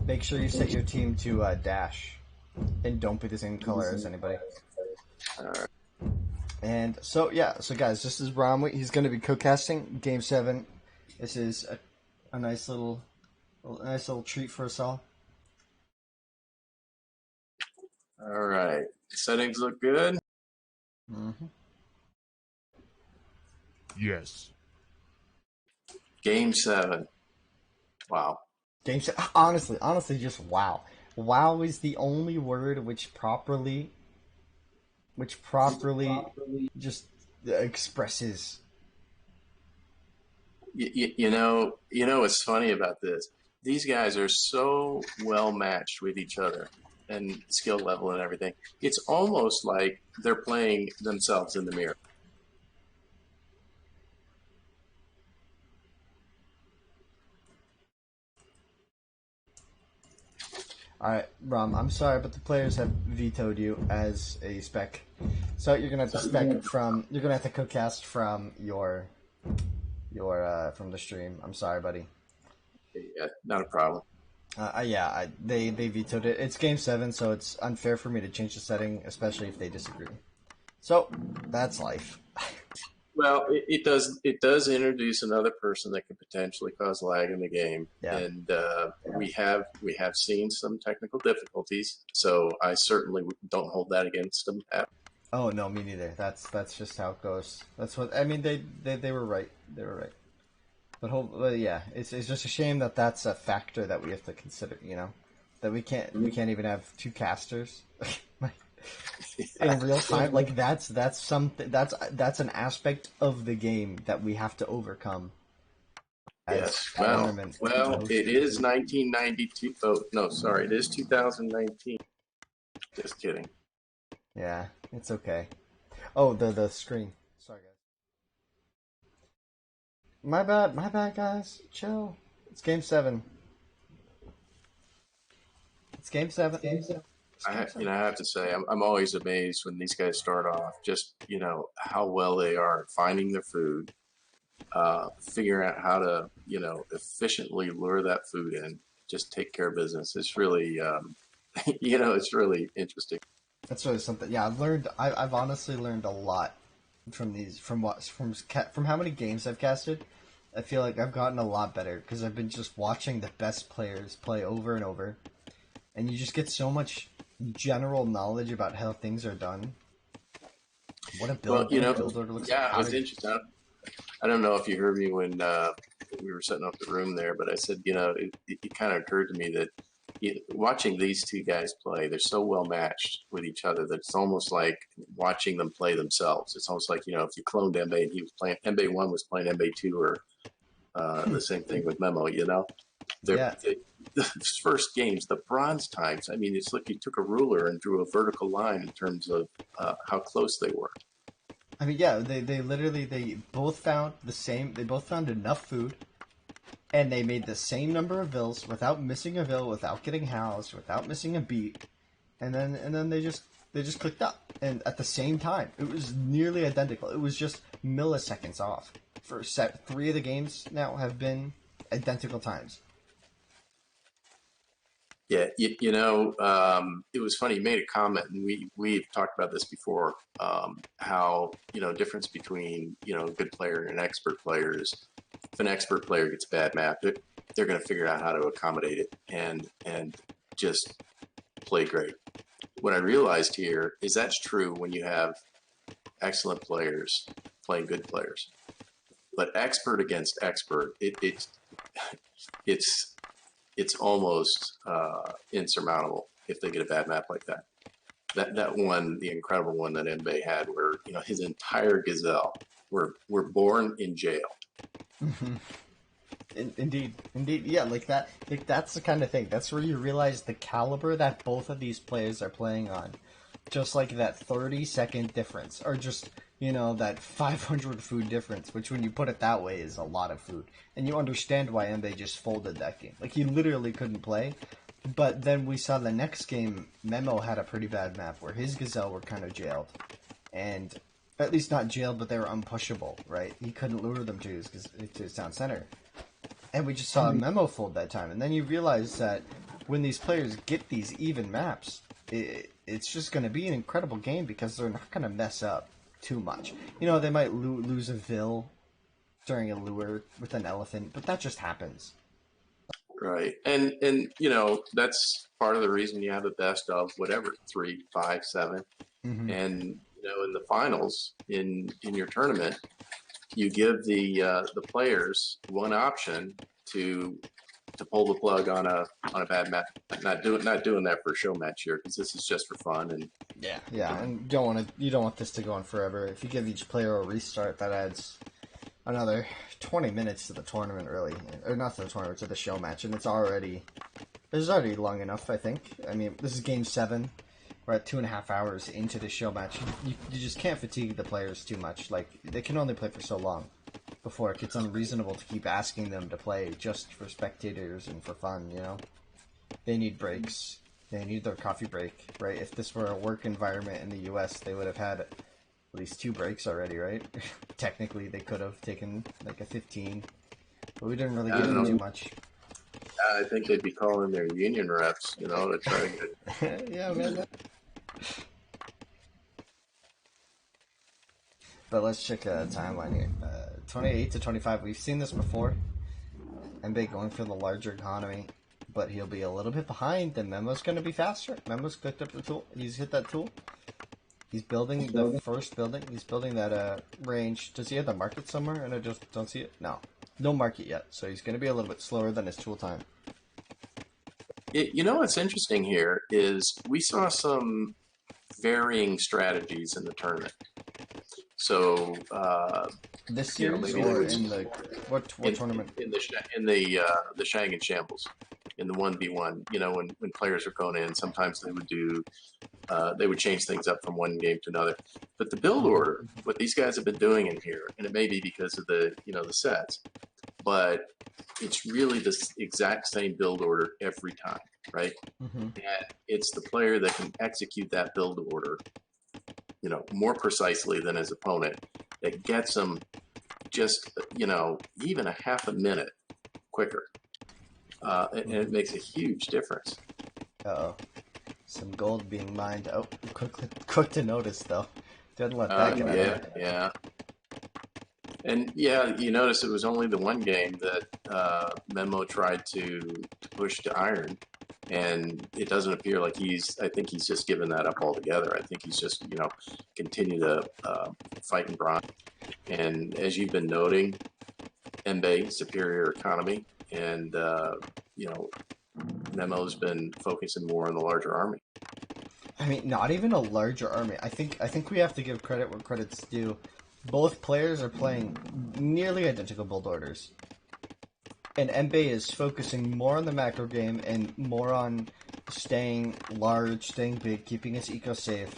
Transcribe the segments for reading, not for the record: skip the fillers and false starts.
Make sure you set your team to dash, and don't be the same color as anybody. All right. And so yeah, so guys, this is Bromley. He's going to be co-casting Game 7. This is a nice little treat for us all. All right. Settings look good. Mm-hmm. Yes. Game 7. Wow. Game 7. Honestly, just wow. Wow is the only word which properly just expresses. You know what's funny about this? These guys are so well matched with each other and skill level and everything. It's almost like they're playing themselves in the mirror. Alright, Rom, I'm sorry, but the players have vetoed you as a spec. So you're gonna have to co-cast from your from the stream. I'm sorry, buddy. Yeah, not a problem. They vetoed it. It's Game 7, so it's unfair for me to change the setting, especially if they disagree. So that's life. Well, it does introduce another person that could potentially cause lag in the game, Yeah. and we have seen some technical difficulties. So I certainly don't hold that against them. Oh no, me neither. That's just how it goes. That's what I mean. They were right. They were right. But yeah, it's just a shame that that's a factor that we have to consider. You know, that we can't even have two casters in real time. Like that's something that's an aspect of the game that we have to overcome. Yes. Well, it is 1992. Oh no, sorry, it is 2019. Just kidding. Yeah, it's okay. Oh, the screen. Sorry, guys. My bad, guys. Chill. It's Game 7. It's Game 7. I have to say, I'm always amazed when these guys start off. Just how well they are at finding their food, figuring out how to efficiently lure that food in, just take care of business. It's really it's really interesting. That's really something. Yeah, I've honestly learned a lot from how many games I've casted. I feel like I've gotten a lot better because I've been just watching the best players play over and over, and you just get so much general knowledge about how things are done. What a build! Well, What a build order looks like. yeah, it was interesting. I don't know if you heard me when we were setting up the room there, but I said, it kind of occurred to me that watching these two guys play, they're so well matched with each other that it's almost like watching them play themselves. It's almost like, if you cloned EmBe and he was playing, EmBe 1 was playing EmBe 2, or the same thing with Memo, Yeah. The first games, the bronze times, I mean, it's like you took a ruler and drew a vertical line in terms of how close they were. I mean, yeah, they both found they both found enough food, and they made the same number of vills without missing a vill, without getting housed, without missing a beat, and then they just clicked up, and at the same time, it was nearly identical. It was just milliseconds off. For set 3 of the games now have been identical times. Yeah, it was funny. You made a comment, and we've talked about this before. How difference between a good player and an expert player is, if an expert player gets a bad map, they're going to figure out how to accommodate it and just play great. What I realized here is that's true when you have excellent players playing good players, but expert against expert, it's almost insurmountable if they get a bad map like that. That one, the incredible one that EmBe had, where his entire gazelle were born in jail. Mm-hmm. Indeed, yeah, like that. Like that's the kind of thing. That's where you realize the caliber that both of these players are playing on. Just like that 30-second difference, or just that 500 food difference, which when you put it that way is a lot of food, and you understand why EmBe just folded that game. Like he literally couldn't play. But then we saw the next game, Memo had a pretty bad map where his gazelle were kind of jailed, and at least not jailed, but they were unpushable. Right? He couldn't lure them to his town center. And we just saw a Memo fold that time, and then you realize that when these players get these even maps, it's just going to be an incredible game because they're not going to mess up too much. You know, they might lose a Vil during a lure with an elephant, but that just happens. Right. And you know, that's part of the reason you have a best of whatever, 3, 5, 7. Mm-hmm. And you know, in the finals in your tournament, you give the players one option to pull the plug on a bad map. Not doing that for a show match here, because this is just for fun. And Yeah, and you don't want this to go on forever. If you give each player a restart, that adds another 20 minutes to the tournament, really, or not to the tournament, to the show match, and it's already long enough. I think. I mean, this is game 7. We're at 2.5 hours into the show match. You just can't fatigue the players too much. Like, they can only play for so long before it gets unreasonable to keep asking them to play just for spectators and for fun, you know? They need breaks. They need their coffee break, right? If this were a work environment in the US, they would have had at least 2 breaks already, right? Technically, they could have taken like a 15, but we didn't really give them too much. I think they'd be calling their union reps, you know, to try to get. Yeah, man. But let's check a timeline here. 28 to 25. We've seen this before. EmBe going for the larger economy, but he'll be a little bit behind. Then Memo's going to be faster. Memo's clicked up the tool. He's hit that tool. He's building the first building. He's building that range. Does he have the market somewhere? And I just don't see it. No market yet. So he's going to be a little bit slower than his tool time. You know what's interesting here is we saw some varying strategies in the tournament. So this series, or in the what tournament? In the Shag and Shambles, in the 1v1. You know, when players are going in, sometimes they would change things up from one game to another. But the build order, what these guys have been doing in here, and it may be because of the sets, but it's really the exact same build order every time, right? Mm-hmm. And it's the player that can execute that build order, you know, more precisely than his opponent, that gets him just, you know, even a half a minute quicker. And it makes a huge difference. Uh-oh. Some gold being mined. Oh, quick to notice, though. Didn't let that get out of it. Yeah. And yeah, you notice it was only the one game that Memo tried to push to iron, and it doesn't appear like I think he's just given that up altogether. I think he's just, you know, continue to fight in bronze. And as you've been noting, EmBe, superior economy, and, you know, Memo's been focusing more on the larger army. I mean, not even a larger army. I think we have to give credit where credit's due. Both players are playing nearly identical build orders. And EmBe is focusing more on the macro game and more on staying large, staying big, keeping his eco safe,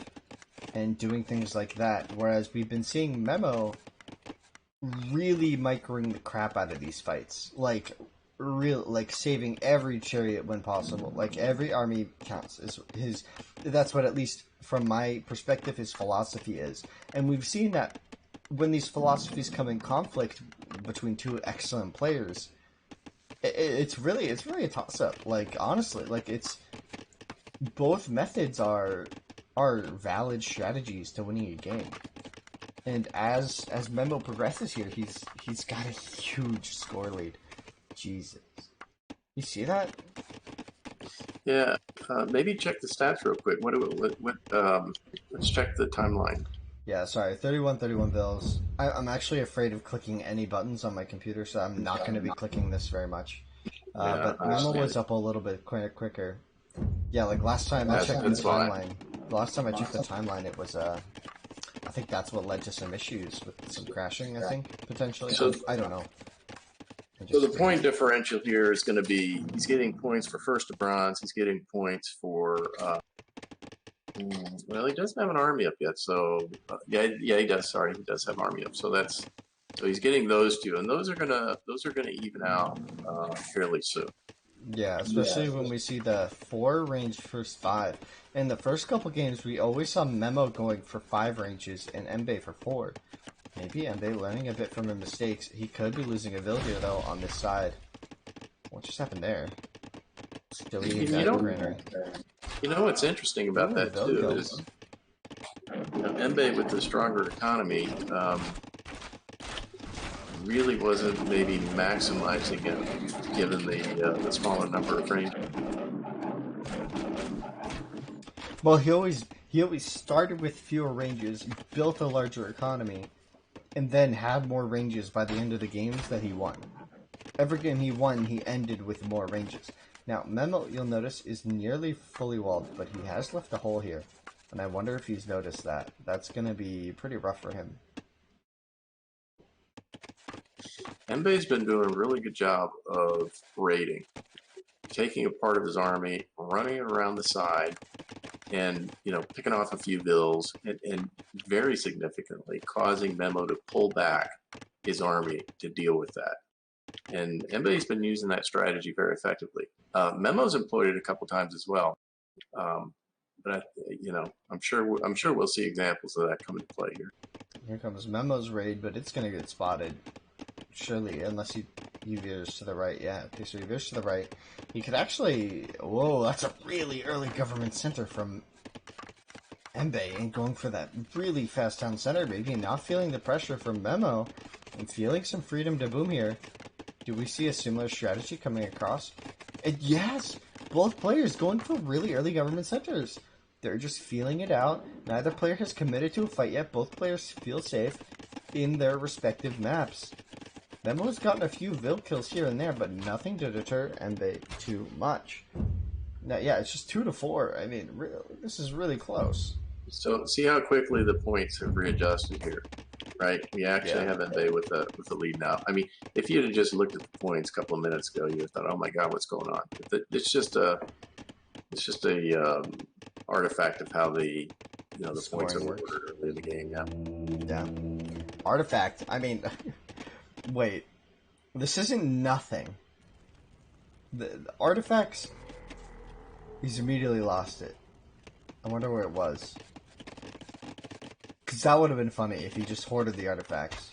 and doing things like that. Whereas we've been seeing Memo really microing the crap out of these fights. Like saving every chariot when possible. Like, every army counts. That's what, at least from my perspective, his philosophy is. And we've seen that when these philosophies come in conflict between two excellent players, it's really a toss-up. Like, honestly, like, it's both methods are valid strategies to winning a game. And as Memo progresses here, he's got a huge score lead. Jesus, you see that? Yeah, maybe check the stats real quick. Let's check the timeline. Yeah, sorry, 31 Vils. I'm actually afraid of clicking any buttons on my computer, so I'm not going to be clicking this very much. But Memo was up a little bit quicker. Yeah, like last time I checked the timeline. The last time I checked the timeline, it was I think that's what led to some issues with some crashing. I think potentially. So I don't know. So the point differential here is going to be he's getting points for first to bronze. He's getting points for. Well, he doesn't have an army up yet, so yeah, he does. Sorry, he does have army up. So he's getting those two, and those are gonna even out fairly soon. Yeah, especially when we see the 4 range first 5. In the first couple games, we always saw Memo going for 5 ranges and EmBe for 4. Maybe EmBe learning a bit from his mistakes. He could be losing a Vil here, though, on this side. What just happened there? Deleting You that know, granary. what's interesting about that too is, EmBe with the stronger economy really wasn't maybe maximizing it given the smaller number of frames. Well, he always started with fewer ranges, built a larger economy, and then had more ranges by the end of the games that he won. Every game he won, he ended with more ranges. Now, Memo, you'll notice, is nearly fully walled, but he has left a hole here. And I wonder if he's noticed that. That's going to be pretty rough for him. EmBe's been doing a really good job of raiding, taking a part of his army, running it around the side, and picking off a few vills, and very significantly causing Memo to pull back his army to deal with that. And EmBe's been using that strategy very effectively. Memo's employed it a couple times as well, but I'm sure we'll see examples of that come into play here. Here comes Memo's raid, but it's going to get spotted. Surely, unless he veers to the right. Yeah, okay, so he veers to the right. He could actually... Whoa, that's a really early government center from EmBe, and going for that really fast town center, maybe not feeling the pressure from Memo, and feeling some freedom to boom here. Do we see a similar strategy coming across? And yes! Both players going for really early government centers. They're just feeling it out. Neither player has committed to a fight yet. Both players feel safe in their respective maps. Memo's gotten a few Vil kills here and there, but nothing to deter EmBe too much. Now, yeah, it's just 2-4. I mean, this is really close. So see how quickly the points have readjusted here, right? We actually have EmBe with the lead now. I mean, if you had just looked at the points a couple of minutes ago, you would have thought, "Oh my God, what's going on?" It's just a artifact of how the points are ordered early in the game. Yeah. Artifact. I mean, wait. This isn't nothing. The artifacts. He's immediately lost it. I wonder where it was. Because that would have been funny if he just hoarded the artifacts.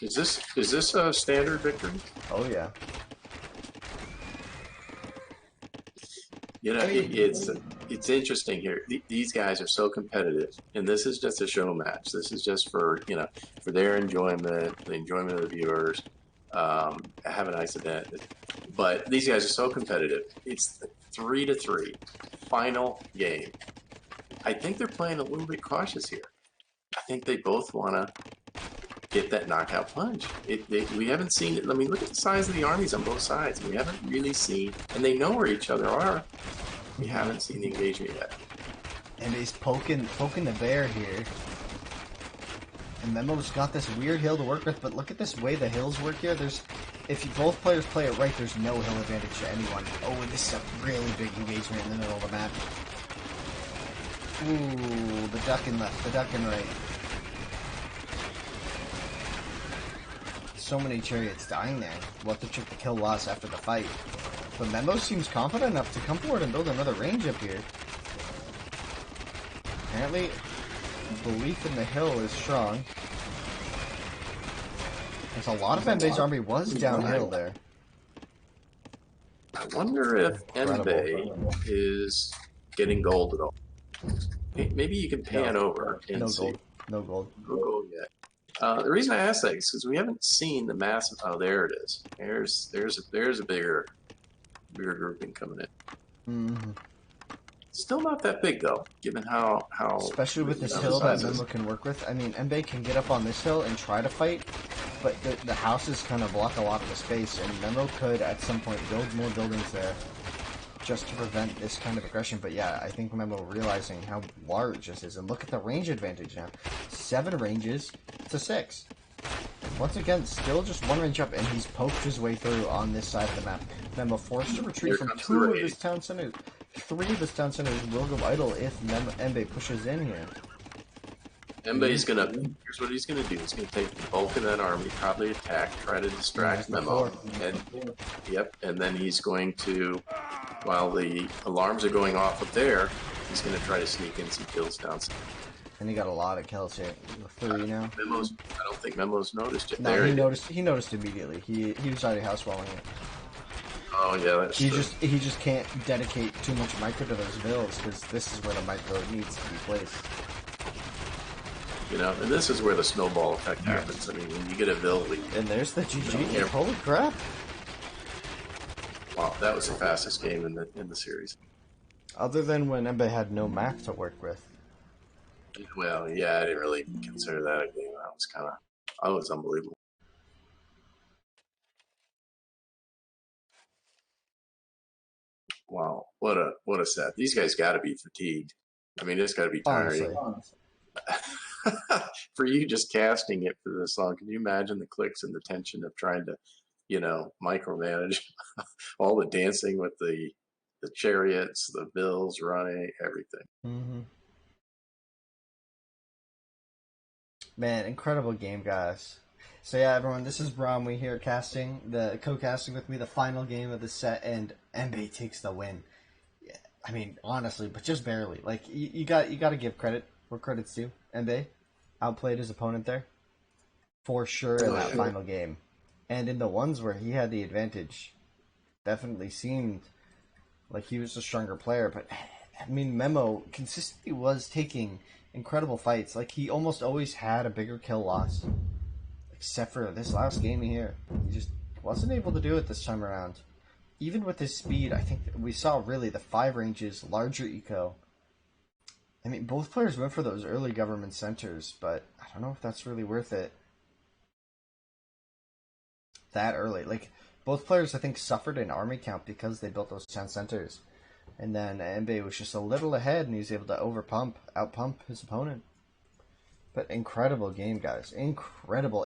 Is this a standard victory? Oh yeah. It's interesting here. These guys are so competitive, and this is just a show match. This is just for for their enjoyment, the enjoyment of the viewers. Have a nice event, but these guys are so competitive. It's 3-3, final game. I think they're playing a little bit cautious here. I think they both want to get that knockout punch. We haven't seen it. I mean, look at the size of the armies on both sides. We haven't really seen, and they know where each other are. We haven't seen the engagement yet. And he's poking the bear here. And Memo's got this weird hill to work with, but look at this way the hills work here. If both players play it right, there's no hill advantage to anyone. Oh, and this is a really big engagement in the middle of the map. Ooh, the ducking left, the ducking right. So many chariots dying there. We'll have to check the kill loss after the fight. But Memo seems confident enough to come forward and build another range up here. Apparently, belief in the hill is strong. There's a lot of EmBe's army was downhill there. I wonder if EmBe is getting gold at all. Maybe you can pan over and see. No gold. No gold yet. The reason I ask that is because we haven't seen the massive. Oh, there it is. There's a bigger grouping coming in. Mm-hmm. Still not that big though, given how especially with this hill that Memo can work with. I mean, EmBe can get up on this hill and try to fight, but the houses kind of block a lot of the space, and Memo could at some point build more buildings there just to prevent this kind of aggression. But yeah, I think Memo realizing how large this is, and look at the range advantage now. 7 ranges to 6. Once again, still just 1 range up, and he's poked his way through on this side of the map. Memo forced to retreat from 2 of his town centers. 3 of his town centers will go idle if EmBe pushes in here. EmBe's here's what he's gonna do. He's gonna take the bulk of that army, probably attack, try to distract Memo, and then he's going to, while the alarms are going off up there, he's gonna try to sneak in some kills down. And he got a lot of kills here. 3 now. I don't think Memo's noticed it. No, he noticed immediately. He was already house walling it. Oh yeah, that's true. He just can't dedicate too much micro to those bills because this is where the micro needs to be placed. You know, and this is where the snowball effect happens. I mean, when you get a bill lead. And there's the GG. Yeah. Holy crap! Wow, that was the fastest game in the series. Other than when EmBe had no map to work with. Well, yeah, I didn't really consider that a game. That was unbelievable. Wow, what a set. These guys got to be fatigued. I mean, it's got to be tiring. Honestly. For you just casting it for this long, can you imagine the clicks and the tension of trying to, micromanage all the dancing with the chariots, the bills running, everything. Mm-hmm. Man, incredible game, guys. So yeah, everyone, this is Bromley here casting, the co-casting with me, the final game of the set, and EmBe takes the win. Yeah, I mean, honestly, but just barely. Like you got to give credit where credit's due. EmBe outplayed his opponent there for sure in that final game, and in the ones where he had the advantage, definitely seemed like he was a stronger player. But I mean, Memo consistently was taking incredible fights. Like he almost always had a bigger kill loss, except for this last game here. He just wasn't able to do it this time around. Even with his speed, I think we saw really the 5 ranges, larger eco. I mean, both players went for those early government centers, but I don't know if that's really worth it that early. Like, both players, I think, suffered in army count because they built those 10 centers. And then EmBe was just a little ahead, and he was able to outpump his opponent. But incredible game, guys. Incredible.